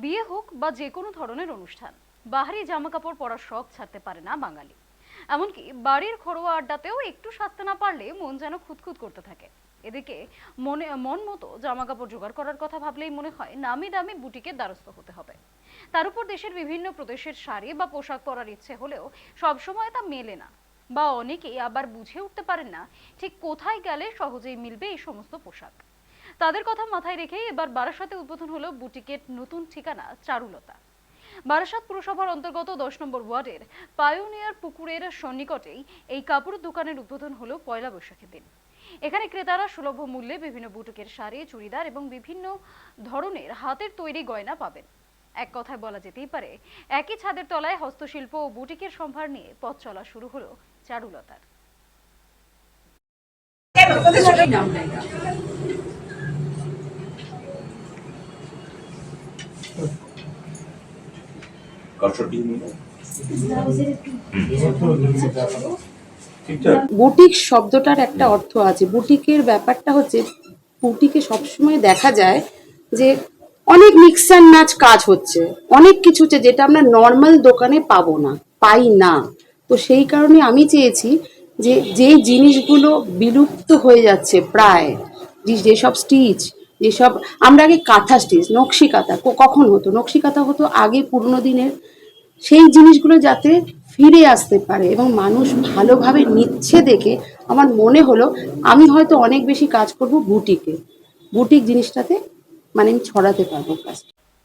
বিয়ে হোক বা যে কোনো ধরনের অনুষ্ঠান, বাহারি জামা কাপড় পরার শখ ছাড়তে পারে না বাঙালি। এমনকি বাড়ির ঘরোয়া আড্ডাতেও একটু সাজতে না পারলে মন যেন খুঁতখুত করতে থাকে। এদিকে মন মতো জামা কাপড় জোগাড় করার কথা ভাবলেই মনে হয় নামি দামি বুটিকের দ্বারস্থ হতে হবে। তার উপর দেশের বিভিন্ন প্রদেশের শাড়ি বা পোশাক পরার ইচ্ছে হলেও সবসময় তা মেলে না, বা অনেকেই আবার বুঝে উঠতে পারেন না ঠিক কোথায় গেলে সহজেই মিলবে এই সমস্ত পোশাক। তাদের কথা মাথায় রেখেই এবার বারাসাতে উদ্বোধন হলো বুটিকের নতুন ঠিকানা চারুলতা। বারাসাত পুরসভার অন্তর্গত 10 নম্বর ওয়ার্ডের পায়োনিয়ার পুকুরের সন্নিকটেই এই কাপড় দোকানের উদ্বোধন হলো পয়লা বৈশাখের দিন। এখানে ক্রেতারা সুলভ মূল্যে বিভিন্ন বুটিকের শাড়ি, চুড়িদার এবং বিভিন্ন ধরনের হাতের তৈরি গয়না পাবেন। এক কথায় বলা যেতেই পারে, একই ছাদের তলায় হস্তশিল্প ও বুটিকের সম্ভার নিয়ে পথ চলা শুরু হলো চারুলতার। বুটিক শব্দটার একটা অর্থ আছে। বুটিকের ব্যাপারটা হচ্ছে, বুটিকে সবসময় দেখা যায় যে অনেক মিক্স অ্যান্ড ম্যাচ কাজ হচ্ছে, অনেক কিছু হচ্ছে যেটা আমরা নর্মাল দোকানে পাবো না, পাই না। তো সেই কারণে আমি চেয়েছি যে যেই জিনিসগুলো বিলুপ্ত হয়ে যাচ্ছে প্রায়, যেসব স্টিচ, যেসব আমরা আগে কাঁথা স্টিচ, নকশি কাঁথা কখন হতো, নকশি কাঁথা হতো আগে পুরনো দিনের, সেই জিনিসগুলো যাতে ফিরে আসতে পারে এবং মানুষ ভালোভাবে নিচ্ছে দেখে আমার মনে হলো আমি হয়তো অনেক বেশি কাজ করব বুটিকে, বুটিক জিনিসটাতে, মানে আমি ছড়াতে পারবো কাজ।